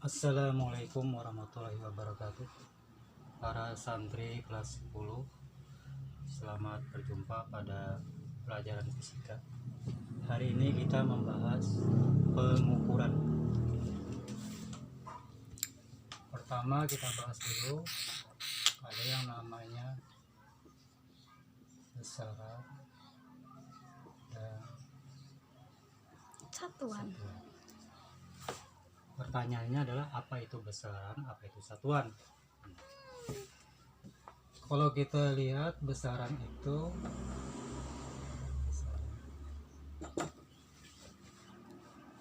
Assalamualaikum warahmatullahi wabarakatuh. Para santri kelas 10, selamat berjumpa pada pelajaran fisika. Hari ini kita membahas pengukuran. Pertama kita bahas dulu ada yang namanya besaran dan satuan. Pertanyaannya adalah apa itu besaran, apa itu satuan. Kalau kita lihat besaran itu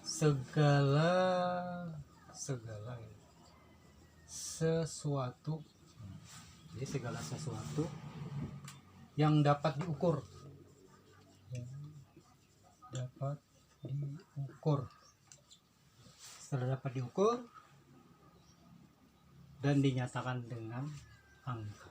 segala sesuatu, jadi segala sesuatu yang dapat diukur, setelah dapat diukur dan dinyatakan dengan angka,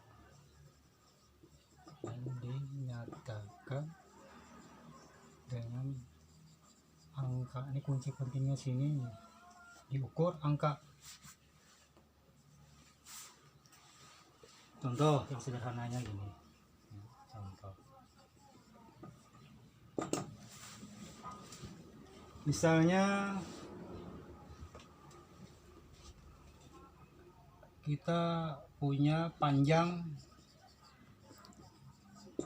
ini kunci pentingnya sini, diukur angka. Contoh yang sederhananya gini, contoh misalnya kita punya panjang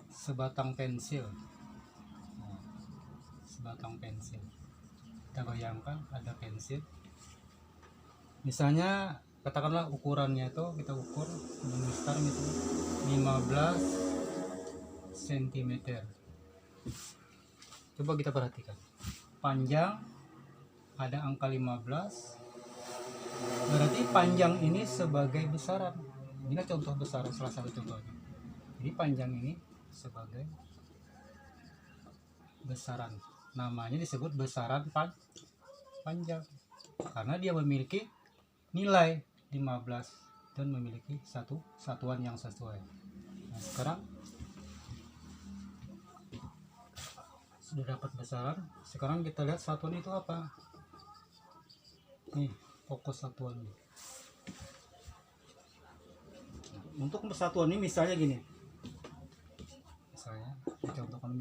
sebatang pensil. Kita bayangkan ada pensil, misalnya katakanlah ukurannya itu kita ukur besar misalnya 15 cm. Coba kita perhatikan, panjang ada angka 15, berarti panjang ini sebagai besaran. Ini contoh besaran, salah satu contohnya. Jadi panjang ini sebagai besaran, namanya disebut besaran panjang karena dia memiliki nilai 15 dan memiliki satuan yang sesuai. Nah, sekarang sudah dapat besaran, sekarang kita lihat satuan itu apa. Nih fokus satuannya. Untuk satuan ini misalnya gini, misalnya dicontohkan,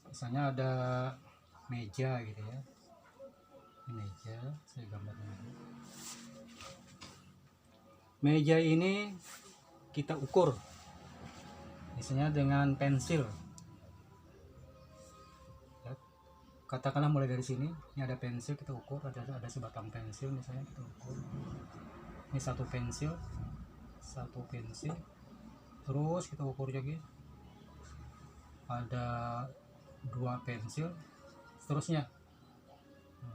misalnya ada meja gitu ya. Meja, saya gambarkan dulu. Meja ini kita ukur misalnya dengan pensil. Ya, katakanlah mulai dari sini, ini ada pensil, kita ukur, ada sebatang pensil misalnya, kita ukur. Ini satu pensil, terus kita ukur lagi, ada 2 pensil, seterusnya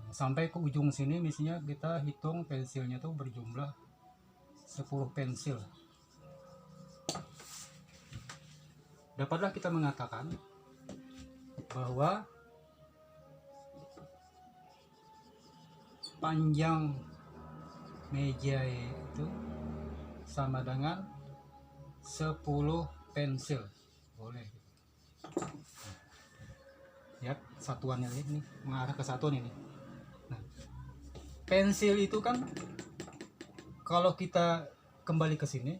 sampai ke ujung sini. Misalnya kita hitung pensilnya tuh berjumlah 10 pensil. Dapatlah kita mengatakan bahwa panjang meja itu sama dengan 10 pensil. Boleh lihat satuannya ini mengarah ke satuan ini. Nah, pensil itu kan kalau kita kembali ke sini,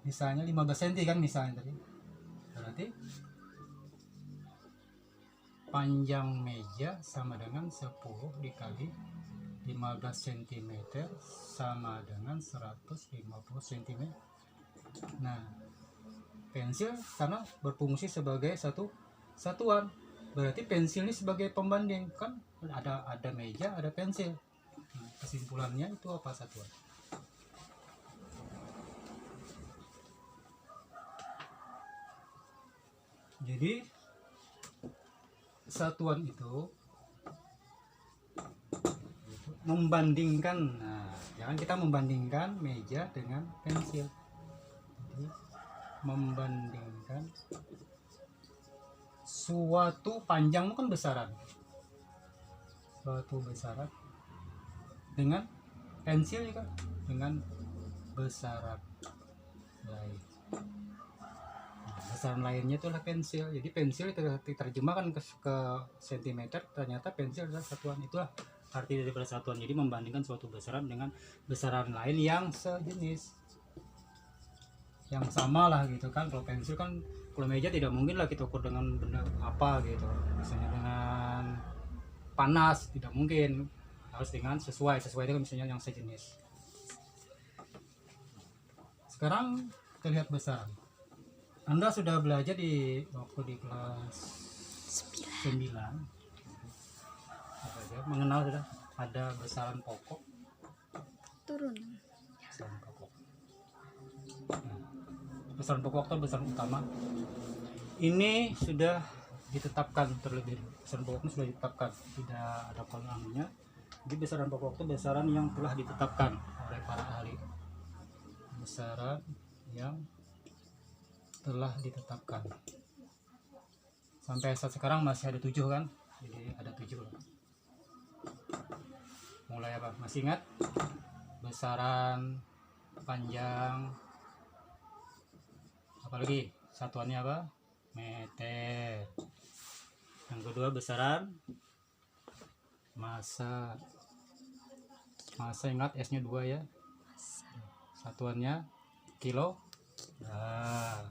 misalnya 15 cm kan misalnya tadi, berarti panjang meja sama dengan 10 dikali 15 cm sama dengan 150 cm. Nah, pensil karena berfungsi sebagai satuan, berarti pensil ini sebagai pembanding, kan ada meja, ada pensil. Nah, kesimpulannya itu apa satuan? Jadi satuan itu membandingkan. Nah, jangan kita membandingkan meja dengan pensil. Jadi, membandingkan suatu panjang kan besaran, dengan pensil juga dengan besaran lain. Besaran lainnya itu adalah pensil. Jadi pensil itu diterjemahkan ke cm, ternyata pensil adalah satuan. Itulah arti daripada satuan. Jadi membandingkan suatu besaran dengan besaran lain yang sejenis, yang sama lah gitu kan. Kalau pensil kan, kalau meja tidak mungkin lah kita ukur dengan benda apa gitu, misalnya dengan panas tidak mungkin, harus dengan sesuai itu kan misalnya yang sejenis. Sekarang kita lihat besaran. Anda sudah belajar di waktu di kelas 9 mengenal sudah ada besaran pokok, turunan. besaran pokok. Nah, besaran pokok atau besaran utama ini sudah ditetapkan terlebih dahulu. Besaran pokok ini sudah ditetapkan, tidak ada pengulangannya. Jadi besaran pokok itu besaran yang telah ditetapkan oleh para ahli. Besaran yang telah ditetapkan. Sampai saat sekarang masih ada 7 kan? Jadi ada 7 lah. Mulai apa? Masih ingat? Besaran panjang, apalagi satuannya apa? Meter. Yang kedua besaran massa. Massa ingat S-nya 2 ya. Satuannya kilo. Nah,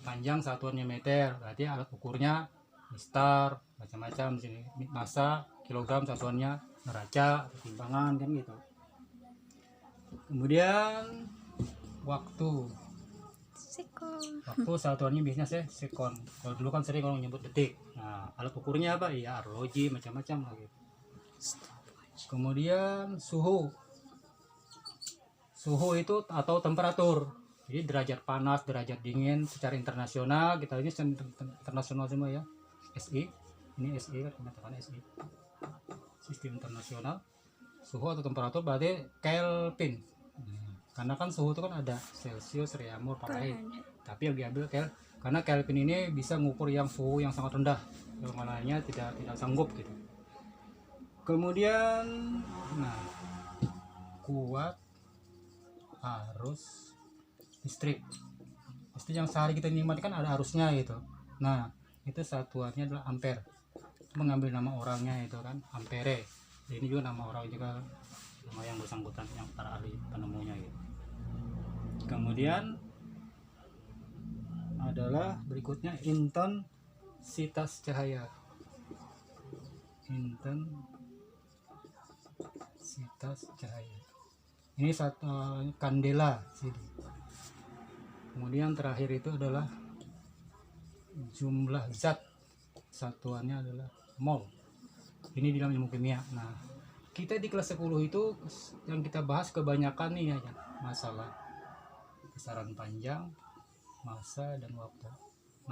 panjang satuannya meter, berarti alat ukurnya mistar, macam-macam sini. Massa kilogram satuannya neraca, timbangan kan gitu. Kemudian waktu. Waktu satuannya biasanya sekon. Kalau dulu kan sering orang nyebut detik. Nah, alat ukurnya apa? Ya arloji, macam-macam lagi. Kemudian suhu. Suhu itu atau temperatur. Jadi derajat panas, derajat dingin secara internasional, kita ini internasional semua ya. SI, ini SI kan menyatakan SI. Sistem internasional. Suhu atau temperatur berarti Kelvin. Karena kan suhu itu kan ada Celsius, Reaumur, Fahrenheit. Tapi yang diambil karena Kelvin ini bisa mengukur yang suhu yang sangat rendah, yang lainnya tidak sanggup gitu. Kemudian, nah, kuat, arus, listrik. Listrik yang sehari kita nikmati kan ada arusnya gitu. Nah, itu satuannya adalah ampere. Mengambil nama orangnya itu kan ampere. Ini juga nama orang juga, nama yang bersangkutan, yang para ahli penemunya gitu. Kemudian adalah berikutnya intensitas cahaya. Intensitas cahaya. Ini satu kandela sini. Kemudian terakhir itu adalah jumlah zat, satuannya adalah mol. Ini di dalam ilmu kimia. Nah, kita di kelas 10 itu yang kita bahas kebanyakan nih aja masalah besaran panjang, massa, dan waktu.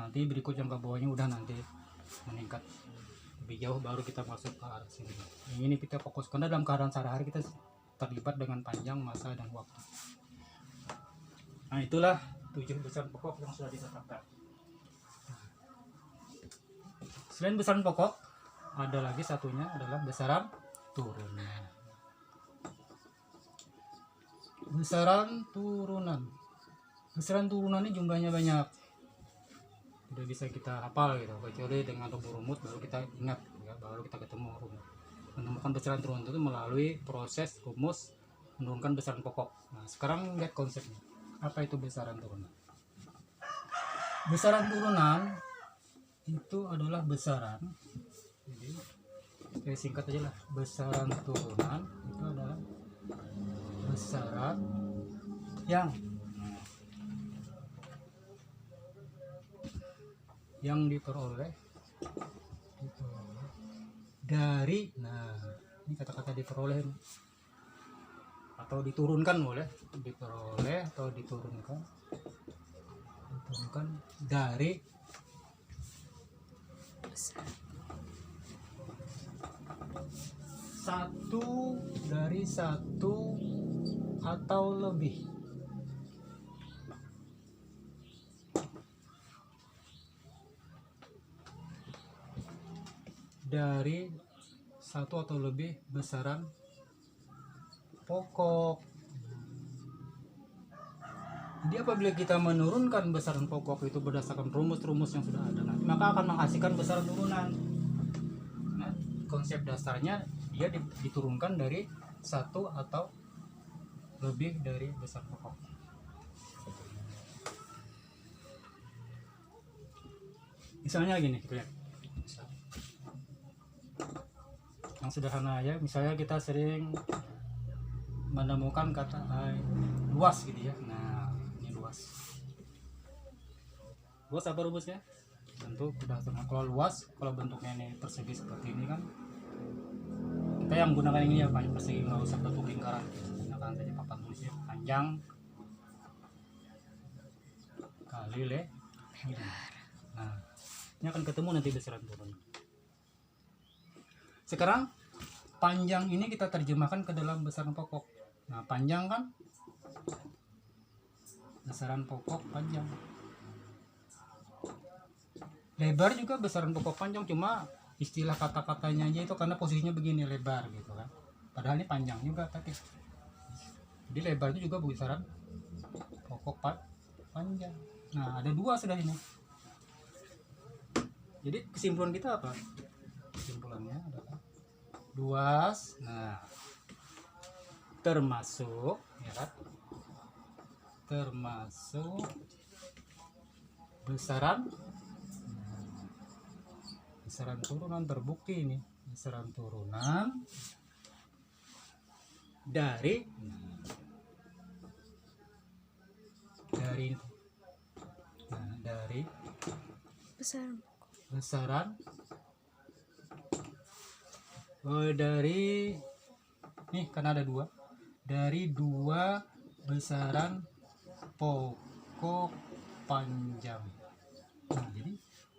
Nanti berikut yang ke bawahnya udah nanti meningkat lebih jauh, baru kita masuk ke arah sini. Ini kita fokuskan dalam keadaan sehari-hari kita terlibat dengan panjang, massa, dan waktu. Nah, itulah 7 besaran pokok yang sudah ditetapkan. Selain besaran pokok, ada lagi satunya adalah besaran turunan. Besaran turunan. Besaran turunan ini jumlahnya banyak. Tidak bisa kita hafal gitu, kecuali dengan rumus baru kita ingat ya, baru kita ketemu rumus. Menemukan besaran turunan itu melalui proses rumus menurunkan besaran pokok. Nah, sekarang lihat konsepnya. Apa itu besaran turunan? Besaran turunan itu adalah besaran. Jadi saya singkat aja lah. Besaran turunan itu adalah besaran yang diperoleh dari, nah ini kata-kata diperoleh atau diturunkan, boleh diperoleh atau diturunkan dari satu atau lebih dari satu atau lebih besaran pokok. Jadi apabila kita menurunkan besaran pokok itu berdasarkan rumus-rumus yang sudah ada, maka akan menghasilkan besaran turunan. Nah, konsep dasarnya dia diturunkan dari satu atau lebih dari besar pokok. Misalnya gini, kita lihat yang sederhana ya, misalnya kita sering menemukan kata luas gitu ya. Nah, ini luas. Luas apa rumusnya? Tentu sudah tahu. Kalau luas, kalau bentuknya ini persegi seperti ini kan, kita yang gunakan ini ya Pak, persegi, nggak usah bentuk lingkaran. Gunakan saja papan tulisnya panjang kali lebar. Nah, ini akan ketemu nanti besaran turun. Sekarang panjang ini kita terjemahkan ke dalam besaran pokok. Nah, panjang kan besaran pokok panjang. Lebar juga besaran pokok panjang, cuma istilah kata-katanya aja itu karena posisinya begini, lebar gitu kan. Padahal ini panjang juga tapi. Jadi lebar itu juga besaran pokok panjang. Nah, ada dua sudah ini. Jadi kesimpulan kita apa? Kesimpulannya adalah luas, nah termasuk ya kan, termasuk besaran besaran turunan, terbukti ini besaran turunan dari besaran dari nih, karena ada dua, dari dua besaran pokok panjang. Nah, jadi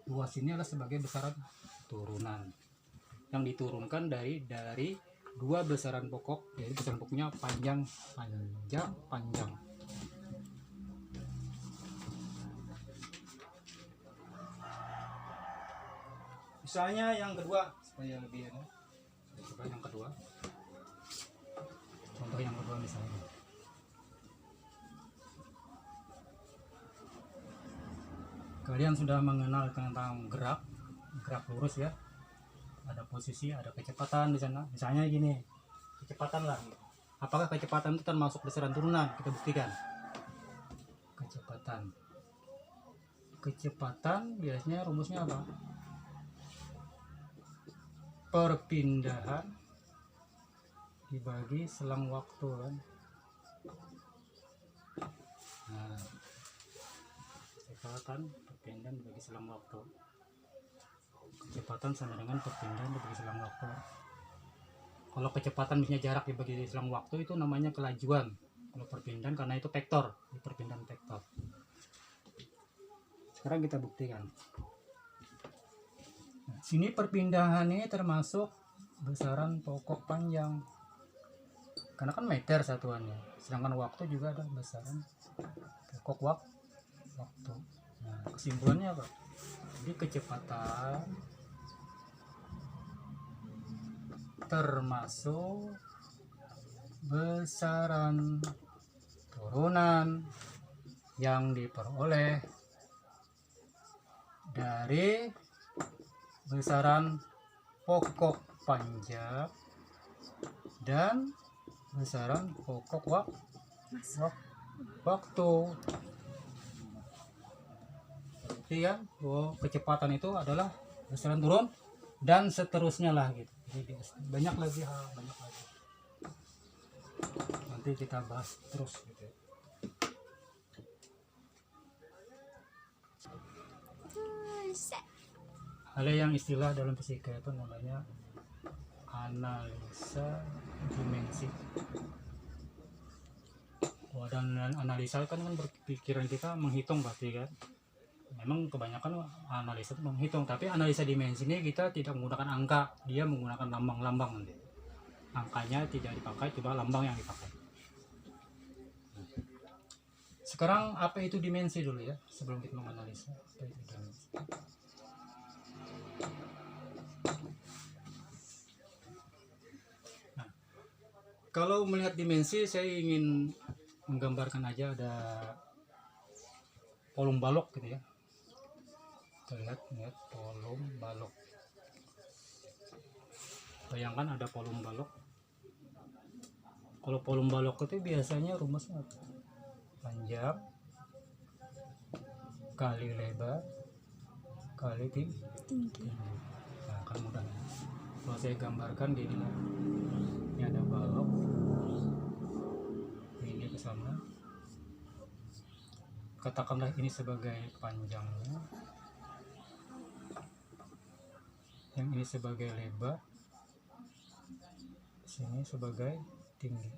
luas ini adalah sebagai besaran turunan yang diturunkan dari dua besaran pokok, jadi besaran pokoknya panjang. Misalnya yang kedua supaya lebih enak. Coba yang kedua, contoh yang kedua misalnya, kalian sudah mengenal tentang gerak lurus ya, ada posisi, ada kecepatan di sana. Misalnya gini, kecepatan lah, apakah kecepatan itu termasuk besaran turunan? Kita buktikan. Kecepatan biasanya rumusnya apa? Perpindahan dibagi selang waktu kan. Nah, kecepatan perpindahan dibagi selang waktu. Kecepatan sama dengan perpindahan dibagi selang waktu. Kalau kecepatan misalnya jarak dibagi selang waktu itu namanya kelajuan. Kalau perpindahan karena itu vektor, di perpindahan vektor. Sekarang kita buktikan. Nah, sini perpindahan ini termasuk besaran pokok panjang karena kan meter satuannya, sedangkan waktu juga ada besaran pokok waktu. Nah, kesimpulannya apa? Jadi kecepatan termasuk besaran turunan yang diperoleh dari besaran pokok panjang dan besaran pokok waktu. Berarti kan kecepatan itu adalah besaran turun dan seterusnya lah gitu. Jadi banyak lagi nanti kita bahas terus gitu. Ada yang istilah dalam fisika itu namanya analisa dimensi. Dan analisa kan berpikiran kita menghitung pasti kan. Memang kebanyakan analisa itu menghitung, tapi analisa dimensi ini kita tidak menggunakan angka, dia menggunakan lambang-lambang nanti. Angkanya tidak dipakai, coba lambang yang dipakai. Sekarang apa itu dimensi dulu ya, sebelum kita menganalisa apa itu dimensi. Nah, kalau melihat dimensi, saya ingin menggambarkan aja ada volume balok gitu ya. Kita lihat volume balok. Bayangkan ada volume balok. Kalau volume balok itu biasanya rumusnya apa? Panjang kali lebar kali tinggi. Nah, kan mudah. Kalau saya gambarkan gini lah. Ini ada balok. Ini ke sana. Katakanlah ini sebagai panjangnya. Yang ini sebagai lebar. Sini sebagai tinggi.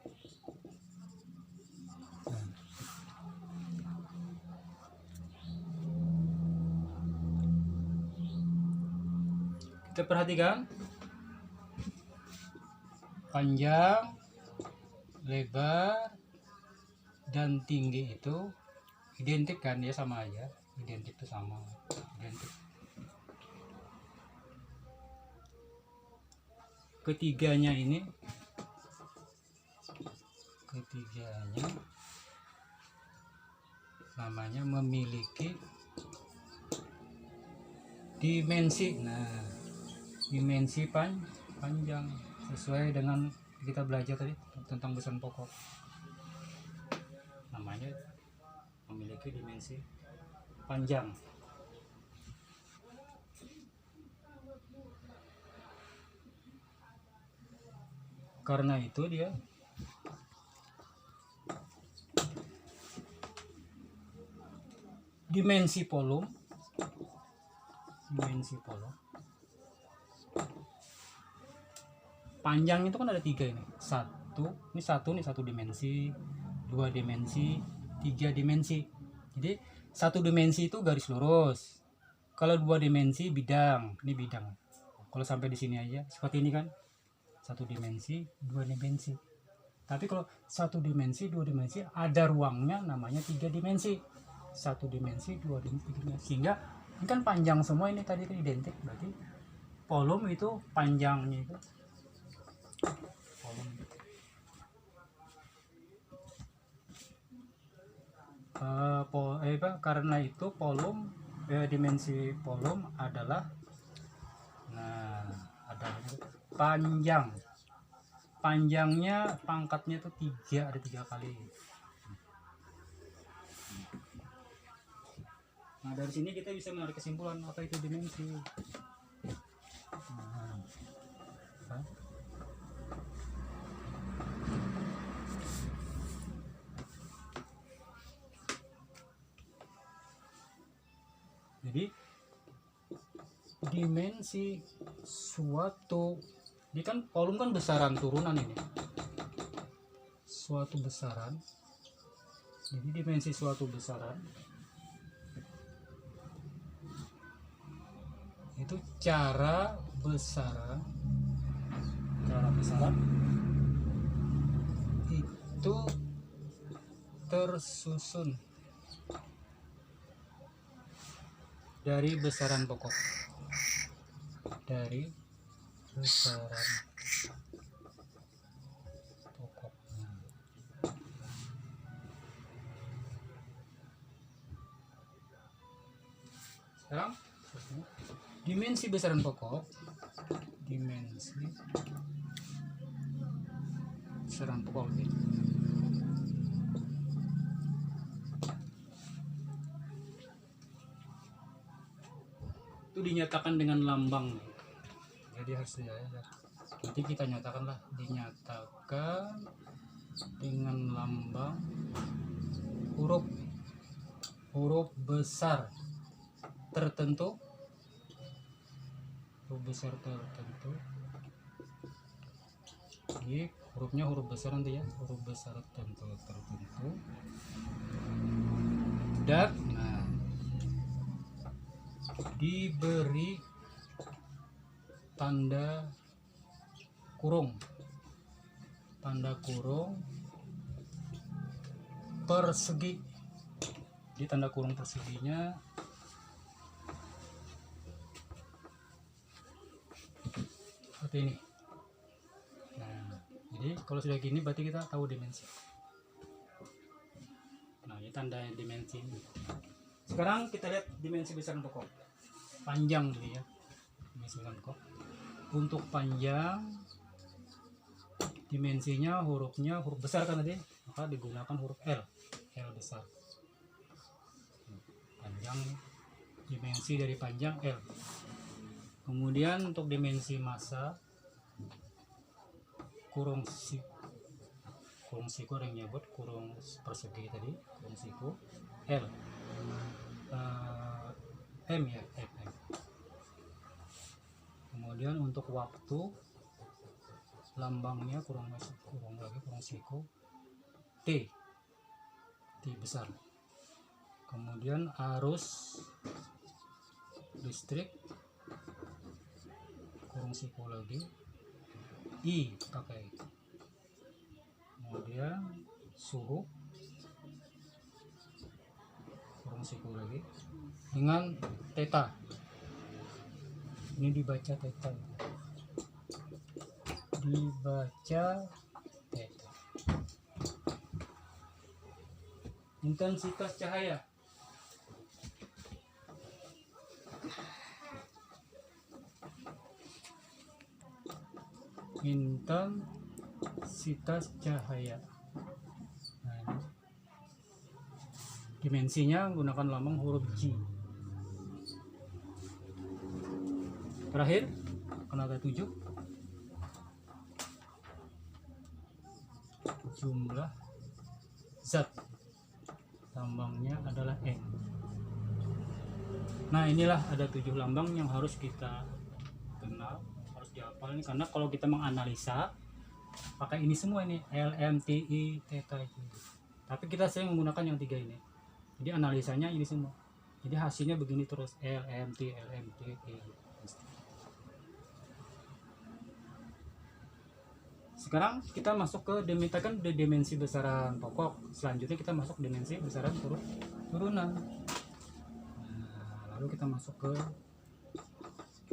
Nah. Kita perhatikan panjang, lebar, dan tinggi itu identik kan, ya sama aja, identik itu sama, identik. Ketiganya namanya memiliki dimensi. Nah, dimensi panjang sesuai dengan kita belajar tadi tentang besaran pokok, namanya memiliki dimensi panjang. Karena itu dia dimensi volume panjang itu kan ada 3 ini. Satu dimensi, 2 dimensi, 3 dimensi. Jadi 1 dimensi itu garis lurus. Kalau 2 dimensi bidang, ini bidang. Kalau sampai di sini aja seperti ini kan. 1 dimensi, 2 dimensi. Tapi kalau 1 dimensi, 2 dimensi ada ruangnya namanya 3 dimensi. 1 dimensi, 2 dimensi, 3 dimensi. Sehingga ini kan panjang semua, ini tadi kan identik, berarti volume itu panjangnya itu volume. Karena itu volume, dimensi volume adalah, nah, ada panjangnya pangkatnya itu 3, ada 3 kali. Nah, dari sini kita bisa menarik kesimpulan apa itu dimensi. Jadi dimensi suatu, ini kan volume kan besaran turunan ini, suatu besaran. Jadi dimensi suatu besaran itu cara besaran itu tersusun dari besaran pokok, Sekarang dimensi besaran pokok, itu dinyatakan dengan lambang. Jadi harus nanti kita nyatakanlah, dinyatakan dengan lambang huruf besar tertentu, Jadi hurufnya huruf besar nanti ya, huruf besar tertentu. Dan diberi tanda kurung persegi. Di tanda kurung perseginya seperti ini. Nah, jadi kalau sudah gini berarti kita tahu dimensi. Nah, ini tanda dimensi. Sekarang kita lihat dimensi besaran pokok. Panjang dulu ya. Dimensi besaran pokok. Untuk panjang dimensinya huruf besar kan tadi, maka digunakan huruf L besar. Panjang, dimensi dari panjang L. Kemudian untuk dimensi massa kurung siku yang nyebut kurung persegi tadi, kurung siku L, M ya, M. Kemudian untuk waktu lambangnya kurung siku T besar. Kemudian arus listrik kurung siku lagi I pakai. Kemudian suhu kurung siku lagi dengan theta. Ini dibaca theta. Intensitas cahaya. Intensitas cahaya. Nah, dimensinya menggunakan lambang huruf G. Terakhir, kena 7. Jumlah zat, lambangnya adalah N. Nah, inilah ada 7 lambang yang harus kita kenal, harus dihafal ini, karena kalau kita menganalisa pakai ini semua ini L, M, T, I, theta itu. Tapi kita sering menggunakan yang 3 ini. Jadi analisanya ini semua. Jadi hasilnya begini terus, L, M, T, I. Sekarang kita masuk ke dimensi besaran pokok. Selanjutnya kita masuk dimensi besaran turunan. Nah, lalu kita masuk ke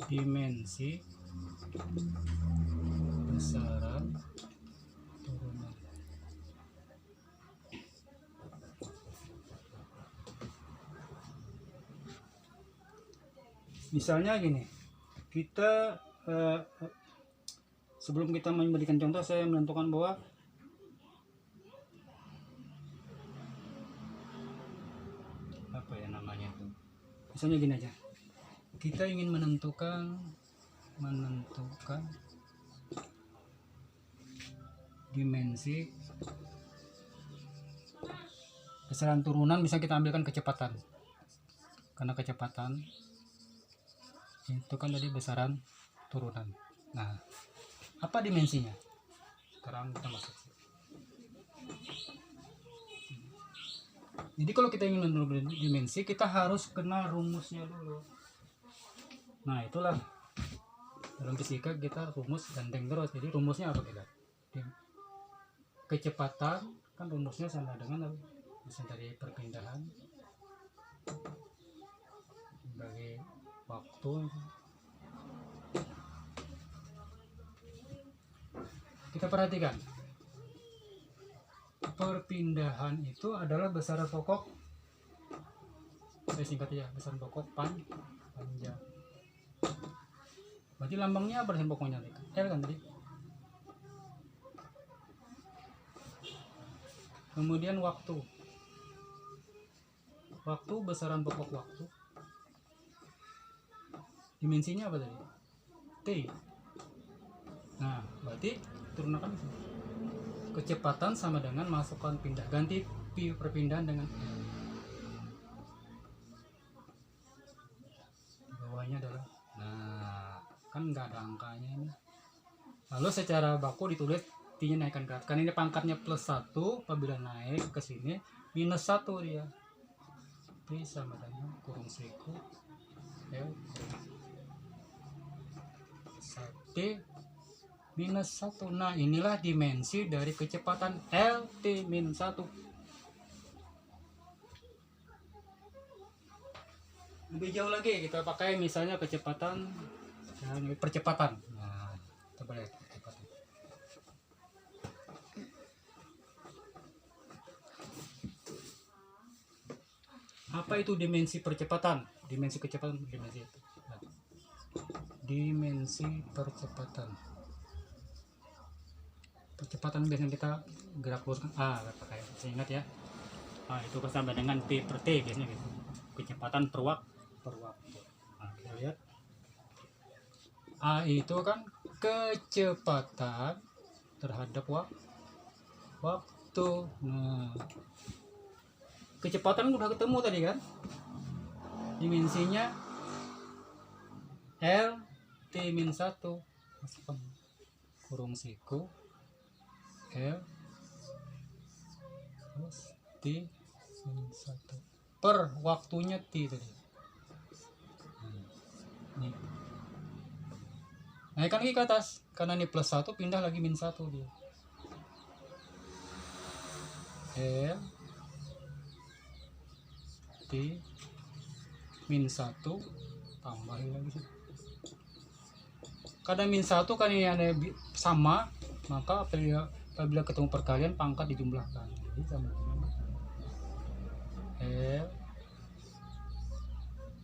dimensi besaran turunan. Misalnya gini, kita sebelum kita memberikan contoh, saya menentukan bahwa apa ya namanya itu. Misalnya gini aja, kita ingin menentukan dimensi besaran turunan. Bisa kita ambilkan kecepatan, karena kecepatan itu kan tadi besaran turunan. Nah, apa dimensinya? Sekarang kita masuk. Jadi kalau kita ingin menentukan dimensi, kita harus kenal rumusnya dulu. Nah, itulah dalam fisika kita rumus gandeng terus. Jadi rumusnya apa kita? Kecepatan kan rumusnya sama dengan bisa dari perpindahan bagi waktu. Kita perhatikan, perpindahan itu adalah besaran pokok, saya singkat ya, besaran pokok panjang. Berarti lambangnya apa besaran pokoknya? L kan tadi. Kemudian waktu besaran pokok waktu, dimensinya apa tadi? T. Nah, berarti turunkan kecepatan sama dengan masukkan pindah, ganti perpindahan dengan L. Di bawahnya adalah, nah kan nggak ada angkanya ini. Lalu secara baku ditulis T-nya naikkan ke atas, kan ini pangkatnya +1, apabila naik ke sini -1 dia. T sama dengan kurung siku L T -1. Nah, inilah dimensi dari kecepatan LT-1. Lebih jauh lagi kita pakai misalnya percepatan. Nah, kita lihat percepatan. Apa itu dimensi percepatan? Dimensi kecepatan, dimensi itu. Nah, dimensi percepatan. Percepatan biasanya kita gerak luruskan pakai saya ingat ya. Itu sama dengan P per T biasanya gitu. Kecepatan per waktu. Kita lihat A itu kan kecepatan terhadap waktu. Nah, kecepatan udah ketemu tadi kan, dimensinya L T-1 kurung siku L plus T-1 per waktunya T tadi. Nih. Naikkan lagi ke atas, karena ini plus 1 pindah lagi min 1 dia. L T min 1 tambahin lagi sih. Karena min 1 kan ini ada sama, maka apabila ketemu perkalian pangkat dijumlahkan. Jadi sama dengan L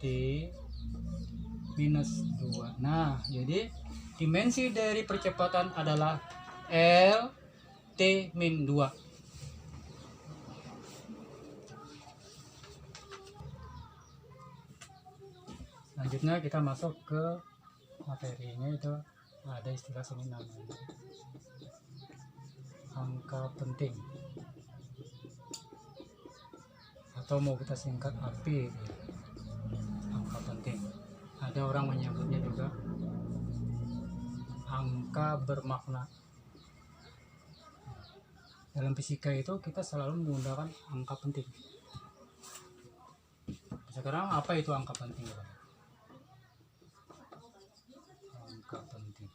T minus 2. Nah, jadi dimensi dari percepatan adalah L T min 2. Selanjutnya kita masuk ke materinya, itu ada istilah sini namanya angka penting, atau mau kita singkat AP, angka penting. Ada orang menyebutnya juga angka bermakna. Dalam fisika itu kita selalu menggunakan angka penting. Sekarang apa itu angka penting? Angka penting.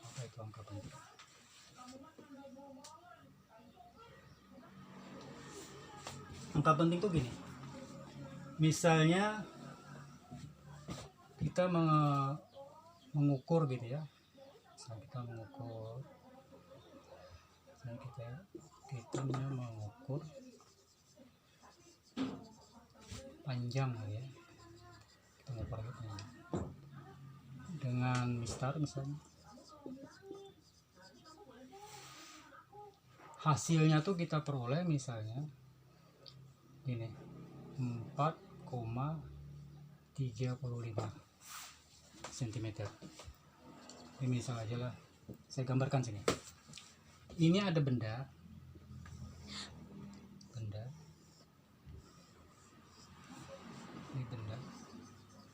Apa itu angka penting? Angka penting tuh gini. Misalnya kita mengukur gitu ya. Misalnya kita mengukur, kita mengukur panjang ya. Kita mengukur panjang dengan mistar misalnya. Hasilnya tuh kita peroleh misalnya ini 4,35 cm. Ini misal aja lah, saya gambarkan sini. Ini ada benda ini benda,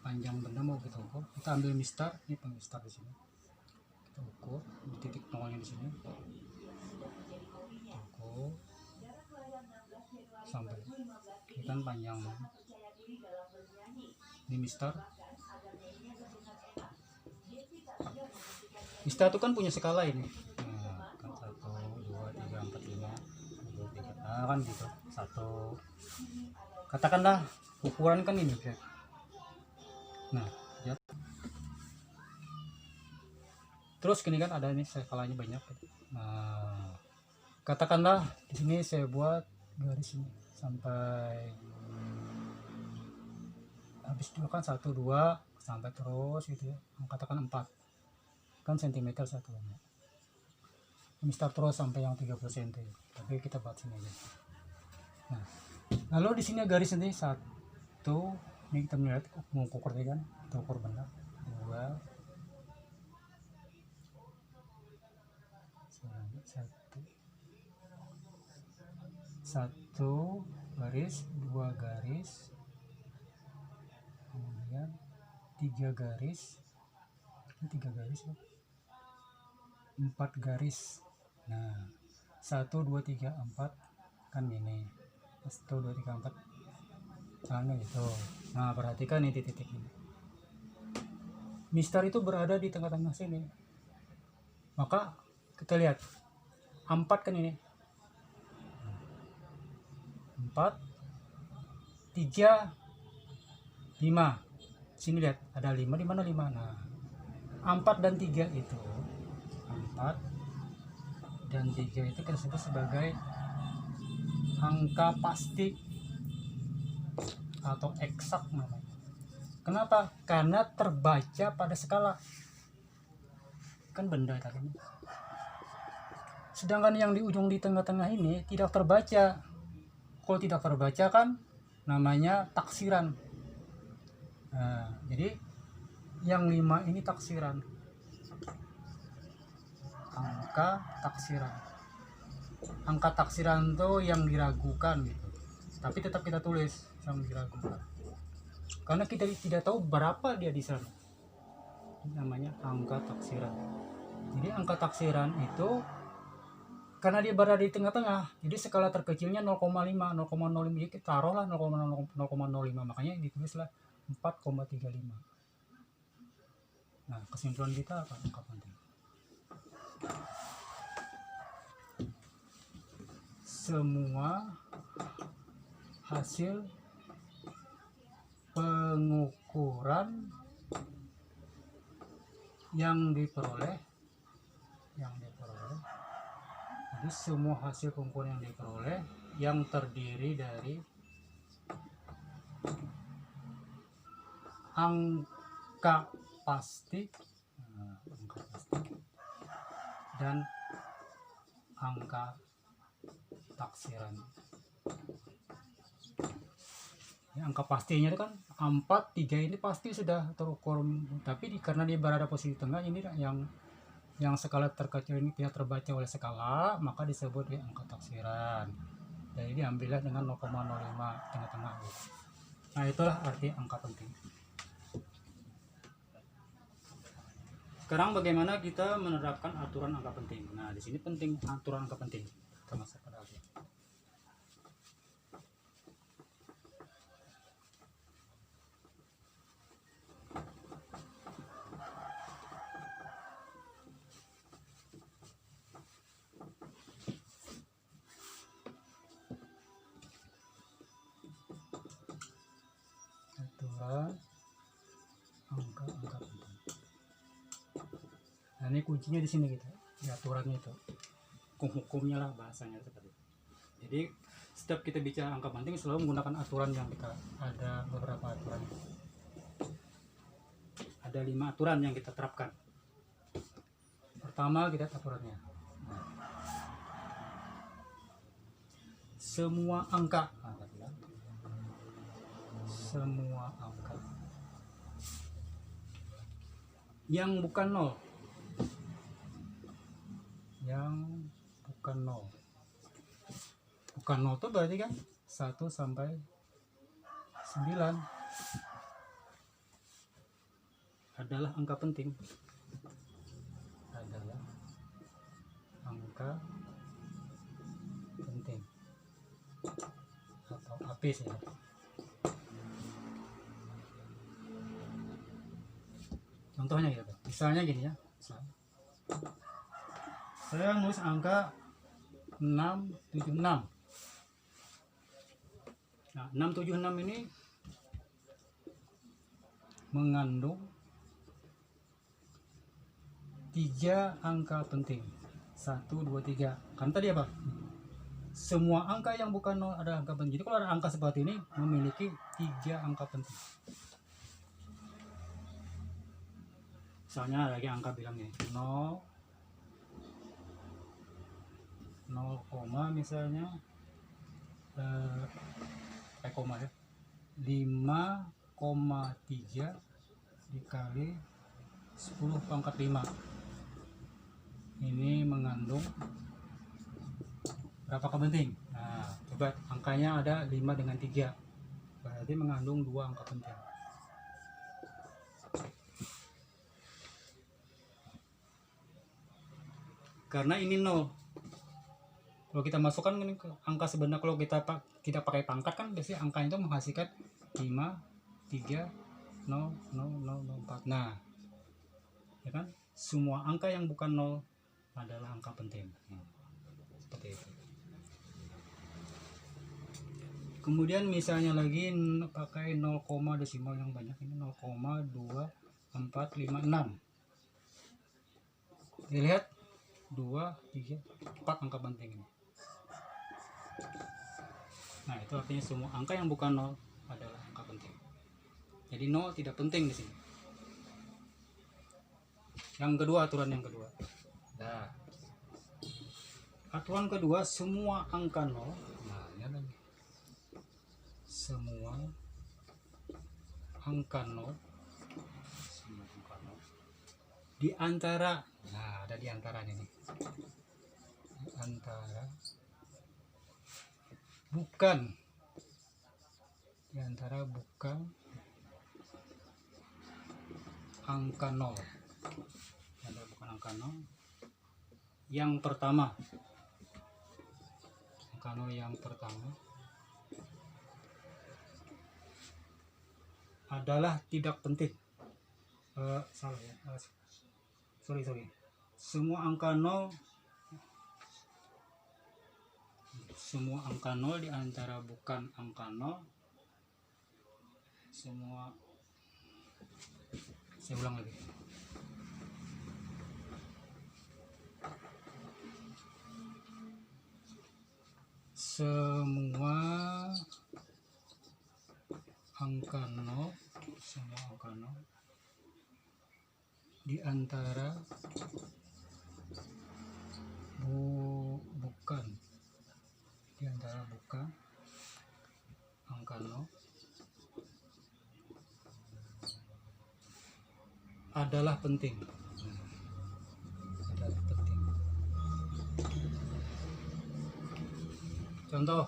panjang benda mau kita ukur. Kita ambil mistar, ini pengistar di sini, kita ukur di titik nolnya di sini, ukur sampai ini kan panjang. Ini mistar itu kan punya skala ini. Nah, kan 1, 2, 3, 4, 5, 2, 3. Nah, kan gitu. 1. Katakanlah ukuran kan ini. Nah, lihat. Terus gini kan ada ini skalanya banyak. Nah, katakanlah di sini saya buat garis ini sampai habis dulu kan 1, 2 sampai terus gitu ya. Katakan 4 kan sentimeter satunya. Mistar terus sampai yang 30 cm. Tapi kita buat sini aja. Nah, lalu di sini garis nanti 1. Ini kita melihat mau ukur kan, kita ukur benar. 2 1 garis, 2 garis, kemudian 3 garis, ini 3 garis ya, 4 garis. Nah, 1, 2, 3, 4 kan ini 1, 2, 3, 4 nah itu. Nah, perhatikan ini titik ini, mistar itu berada di tengah-tengah sini. Maka kita lihat 4 kan ini 4, 3, 5. Sini lihat ada 5, di mana 5? Nah, 4 dan 3 itu 4 dan 3 itu kita sebut sebagai angka pasti atau eksak namanya. Kenapa? Karena terbaca pada skala. Kan benda tadi. Sedangkan yang di ujung di tengah-tengah ini tidak terbaca. Kalau tidak terbaca kan namanya taksiran. Nah, jadi yang 5 ini taksiran. Angka taksiran. Angka taksiran itu yang diragukan gitu. Tapi tetap kita tulis yang diragukan. Karena kita tidak tahu berapa dia di sana. Namanya angka taksiran. Jadi angka taksiran itu karena dia berada di tengah-tengah, jadi skala terkecilnya 0,5, 0,05, jadi kita taruhlah 0,05, makanya ditulislah 4,35. Nah, kesimpulan kita apa? Angka penting. Semua hasil pengukuran yang diperoleh, jadi semua hasil pengukuran yang diperoleh yang terdiri dari angka pasti, dan angka taksiran. Angka pastinya itu kan 4, 3 ini pasti sudah terukur, tapi karena dia berada posisi tengah, ini yang skala terkecil ini tidak terbaca oleh skala, maka disebut angka taksiran. Jadi diambillah dengan 0,05 tengah-tengah. Nah, itulah arti angka penting. Sekarang bagaimana kita menerapkan aturan angka penting? Nah, di sini penting aturan angka penting. Kita masuk pada akhir. Aturan angka penting. Nah, ini kuncinya di sini gitu, di aturannya itu, hukumnya lah bahasanya seperti itu. Jadi setiap kita bicara angka penting selalu menggunakan aturan yang kita ada beberapa aturan. Ada 5 aturan yang kita terapkan. Pertama, kita aturannya. Semua angka, semua angka yang bukan 0, bukan 0 itu berarti kan 1 sampai 9 adalah angka penting, atau APIS ya. Contohnya gitu, misalnya gini ya, saya nulis angka 676. Nah, 676 ini mengandung 3 angka penting. 1, 2, 3. Kan tadi apa? Semua angka yang bukan 0 ada angka penting. Jadi kalau ada angka seperti ini memiliki 3 angka penting. Misalnya lagi angka bilangnya 0, misalnya koma ya, 5,3 dikali 10 pangkat 5. Ini mengandung berapa angka penting? Nah, coba angkanya ada 5 dengan 3, berarti mengandung 2 angka penting. Karena ini 0, kalau kita masukkan ke angka sebenar, kalau kita pakai pangkat kan biasanya angka itu menghasilkan 5, 3, 0, 0, 0, 0, 4. Nah, ya kan, semua angka yang bukan 0 adalah angka penting. Seperti itu. Kemudian misalnya lagi pakai 0, desimal yang banyak ini 0,2456. Dilihat 2, 3, 4 angka penting ini. Nah, itu artinya semua angka yang bukan 0 adalah angka penting. Jadi 0 tidak penting di sini. Yang kedua, aturan yang kedua. Nah, aturan kedua, semua angka 0. Nah, ini lagi. Semua angka 0 di antara, nah ada di antaranya nih. Di antara bukan angka 0. Bukan angka 0. Yang pertama. Angka 0 yang pertama adalah tidak penting. Salah ya. Sorry. Semua angka 0 di antara bukan angka 0. Saya ulang lagi. Semua angka 0 di antara bukan angka 0 adalah penting. Contoh,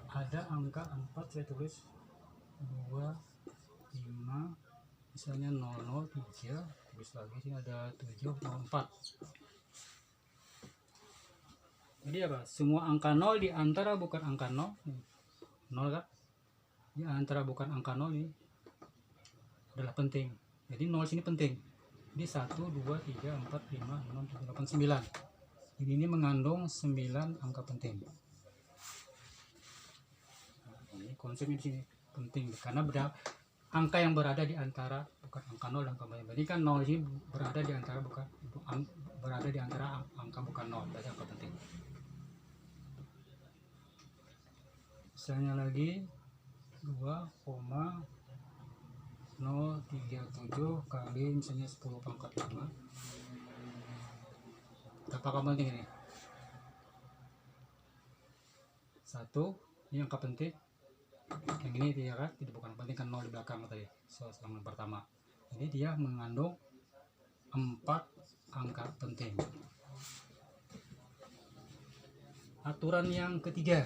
ada angka 4, saya tulis 2, 5, misalnya 003, tulis lagi sini ada 7, 4. Jadi apa? Semua angka 0 di antara bukan angka 0 kan? Di antara bukan angka 0 ini adalah penting. Jadi 0 sini penting. Jadi 1, 2, 3, 4, 5, 6, 7, 8, 9. Jadi ini mengandung 9 angka penting. Nah, ini konsepnya di sini penting karena angka yang berada di antara bukan angka 0 dan angka 0. Jadi kan 0 ini berada di antara angka bukan 0, berarti angka penting. Misalnya lagi 2,037 kali misalnya 10 pangkat 5. Berapa penting ini? 1, ini angka penting. Yang ini dia kan tidak bukan penting kan 0 di belakang tadi. Yang pertama. Jadi dia mengandung 4 angka penting. Aturan yang ketiga.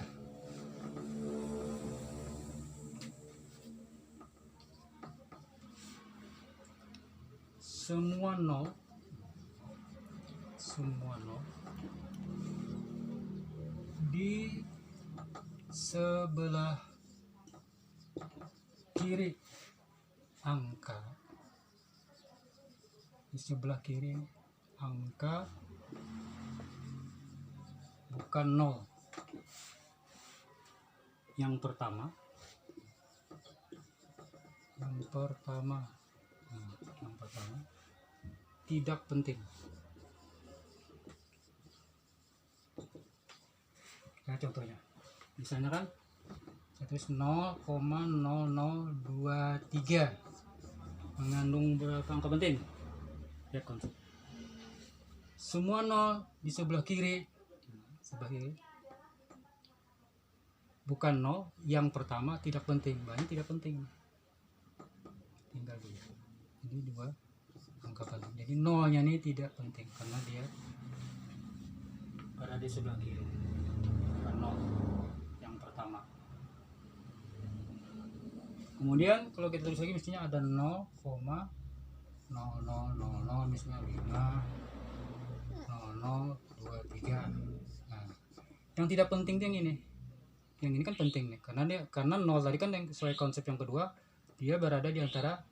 Semua 0 di sebelah kiri angka, bukan 0. Yang pertama tidak penting. Ya, contohnya misalnya kan saya tulis 0,0023 mengandung berapa angka penting? Ya, konsep. Semua 0 di sebelah kiri bukan 0, yang pertama tidak penting. Banyak tidak penting. Tinggal dulu. Jadi 2 angka penting. Jadi 0-nya ini tidak penting karena dia berada di sebelah kiri. Bukan 0 yang pertama. Kemudian kalau kita tulis lagi mestinya ada 0,0000 misalnya 5,0023. Nah, yang tidak penting yang ini. Yang ini kan penting nih karena 0 tadi kan yang sesuai konsep yang kedua dia berada di antara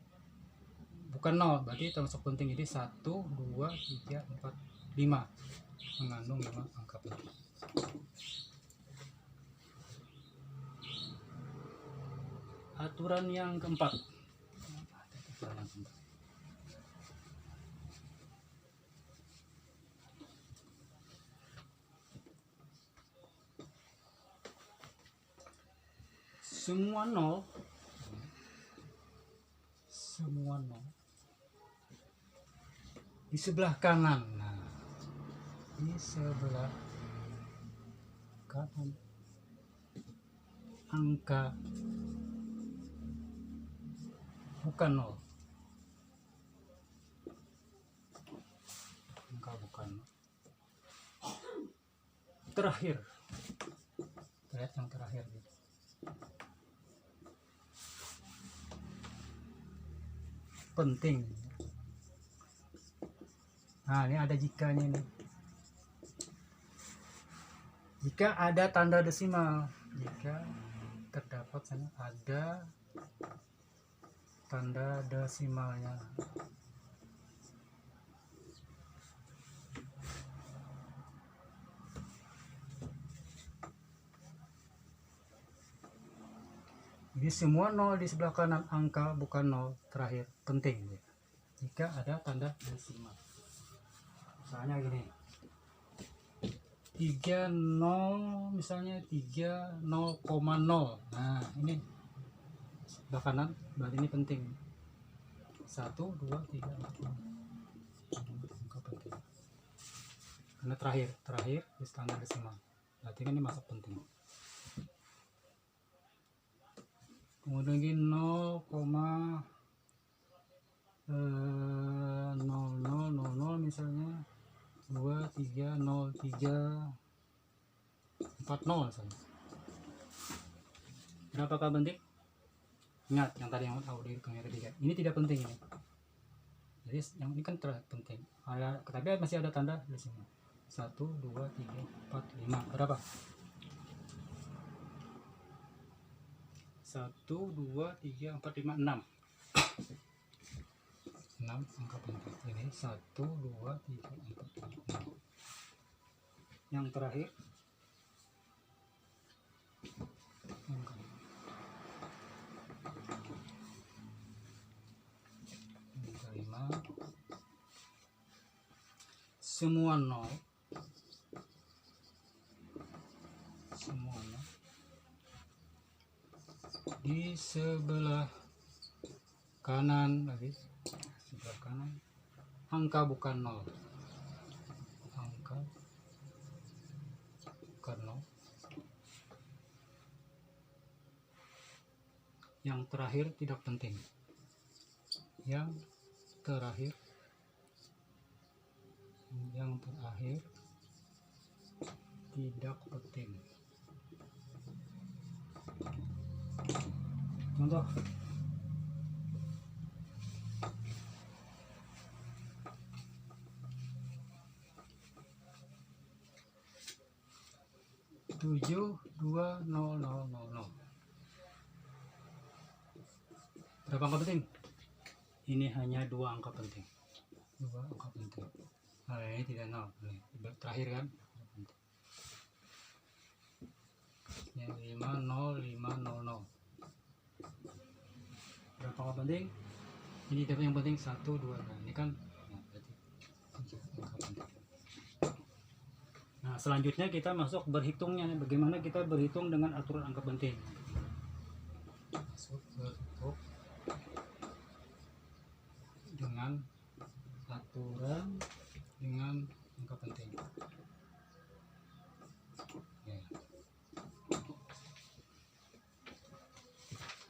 bukan 0, berarti termasuk penting. Jadi 1, 2, 3, 4, 5 mengandung 5 angka penting. Aturan yang keempat. semua nol, semua nol di sebelah kanan. Nah, di sebelah kanan angka bukan nol, angka bukan nol. Terakhir, lihat yang terakhir gitu. Penting. Nah, ini ada jikanya nih. Jika ada tanda desimal, jika terdapat sana ada tanda desimalnya. Jadi semua nol di sebelah kanan angka bukan nol terakhir penting ya. Jika ada tanda desimal. Misalnya gini. 30 misalnya 30,0. Nah, ini sebelah kanan berarti ini penting. 1 2 3 4 angka penting. Karena terakhir di tanda desimal. Berarti kan ini masuk penting. Kemudian ini 0,0000 misalnya 230340 misalnya. Berapakah penting? Ingat yang tadi yang audio tadi kan. Ini tidak penting ini. Jadi yang ini kan penting. Tapi masih ada tanda di sini. 1 2 3 4 5. Berapa? 1 2 3 4 5 6. 6 angka penting. Ini 1 2 3 4 5 6. Yang terakhir angka yang kelima, semua nol, semua nol di sebelah kanan lagi, sebelah kanan angka bukan nol, angka bukan nol. Yang terakhir tidak penting, yang terakhir tidak penting. Contoh, tujuh dua nol nol nol nol. Berapa angka penting? Ini hanya 2 angka penting. 2 angka penting. Nah, ini tidak nol. Terakhir kan? Yang 50500. Berapa angka penting? Ini dapat yang penting 1 2. Nah, ini kan berarti 3 angka penting. Nah, selanjutnya kita masuk berhitungnya. Bagaimana kita berhitung dengan aturan angka penting? Masuk berhitung dengan aturan dengan angka penting. Ya.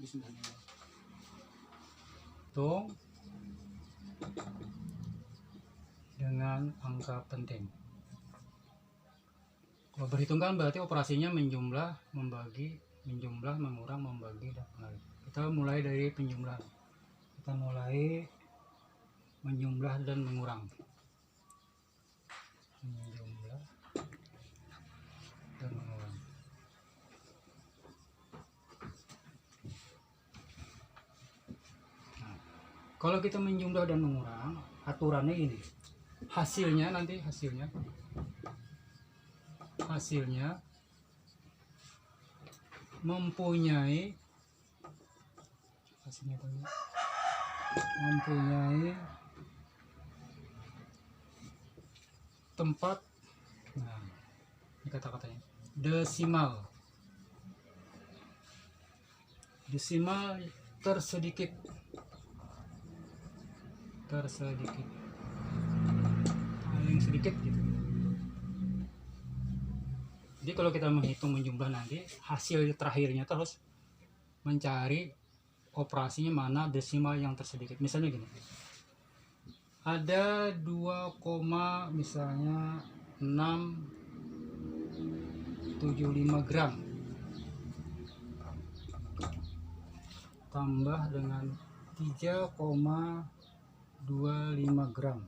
Bismillah. Hitung dengan angka penting. Kalau berhitung kan berarti operasinya menjumlah, membagi, menjumlah, mengurang, membagi, dan mengalir. Kita mulai dari penjumlahan. Kita mulai menjumlah dan mengurang. Menjumlah dan mengurang. Nah, kalau kita menjumlah dan mengurang, aturannya ini. Hasilnya nanti hasilnya mempunyai tempat, nah ini kata-katanya, desimal. desimal tersedikit paling sedikit gitu. Jadi kalau kita menghitung menjumlah nanti hasil terakhirnya terus mencari operasinya mana desimal yang tersedikit. Misalnya gini, ada 2, misalnya 675 gram tambah dengan 3,25 gram.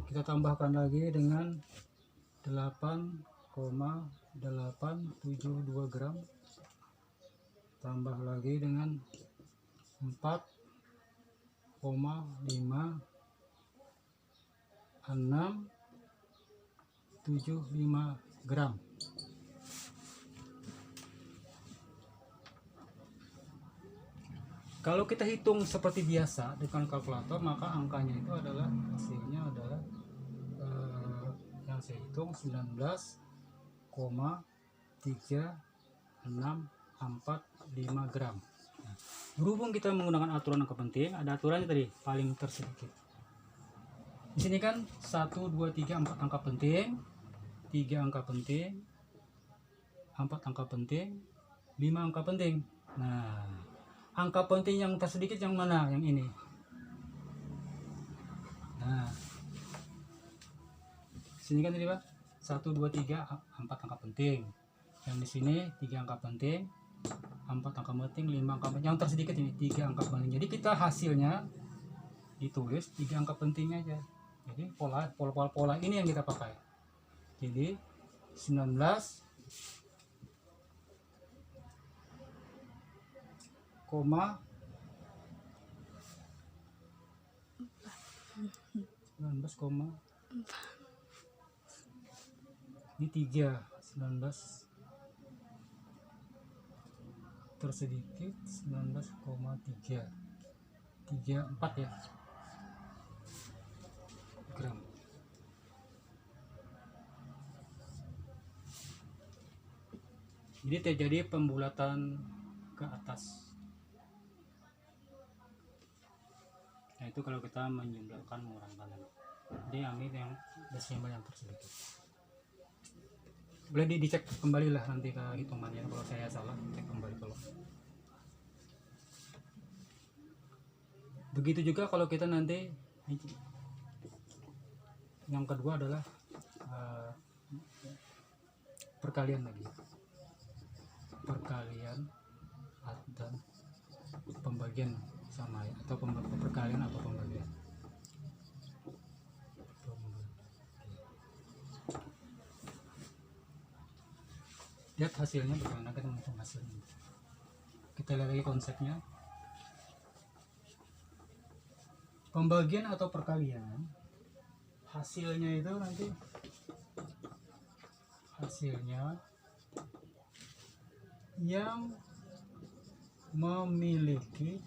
Kita tambahkan lagi dengan 8,872 gram, tambah lagi dengan 4,5675 gram. Kalau kita hitung seperti biasa dengan kalkulator, maka angkanya itu adalah hasilnya adalah yang saya hitung 19,3645 gram. Nah, berhubung kita menggunakan aturan angka penting, ada aturannya tadi paling tersedikit. Di sini kan 1, 2, 3, 4 angka penting, 3 angka penting, 4 angka penting, 5 angka penting. Nah, angka penting yang tersedikit yang mana? Yang ini. Nah, sini kan tadi Pak, 1, 2, 3, 4 angka penting. Yang di sini 3 angka penting, 4 angka penting, 5 angka penting. Yang tersedikit ini 3 angka penting. Jadi kita hasilnya ditulis 3 angka pentingnya aja. Jadi pola ini yang kita pakai. Jadi 19 ini 3 19 tersedikit 19,3 34 ya gram. Jadi terjadi pembulatan ke atas. Nah, itu kalau kita menjumlahkan mengurangkan. Jadi ambil yang desimal yang tersedikit. Boleh dicek kembali lah nanti ke hitungannya, kalau saya salah cek kembali kalau. Begitu juga kalau kita nanti yang kedua adalah perkalian lagi, perkalian dan pembagian sama ya, atau perkalian atau pembagian. Lihat hasilnya bagaimana kita menghitung hasilnya. Kita lihat lagi konsepnya. Pembagian atau perkalian, hasilnya itu nanti hasilnya yang memiliki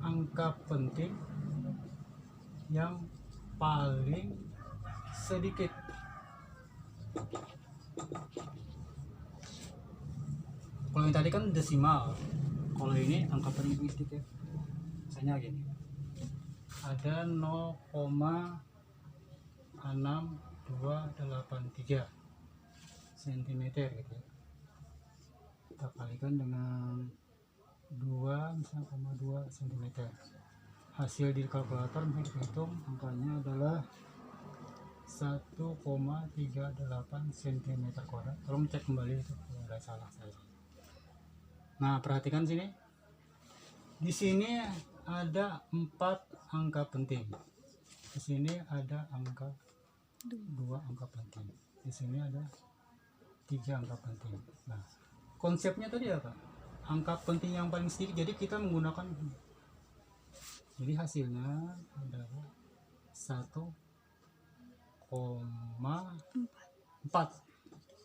angka penting yang paling sedikit. Kalau yang tadi kan desimal, kalau ini angka paling sedikit. Misalnya gini, ada 0,6283 cm gitu. Kita kalikan dengan 2 misalnya 2 cm. Hasil di kalkulator bisa dihitung, angkanya adalah 1,38 cm kuadrat. Tolong cek kembali itu kalau nggak salah saya. Nah, perhatikan sini. Di sini ada 4 angka penting. Di sini ada angka 2 angka penting. Di sini ada 3 angka penting. Nah, konsepnya tadi apa? Angka penting yang paling sedikit. Jadi kita menggunakan. Jadi hasilnya adalah 1,4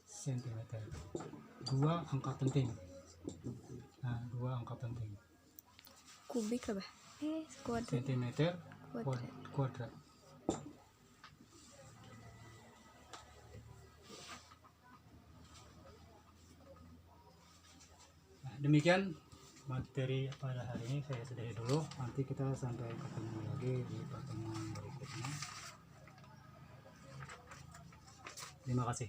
cm. 2 angka penting. Nah, 2 angka penting. Kubik apa? Kuadrat. Sentimeter kuadrat. demikian materi pada hari ini saya sudahi dulu. Nanti kita sampai ketemu lagi di pertemuan berikutnya. Terima kasih.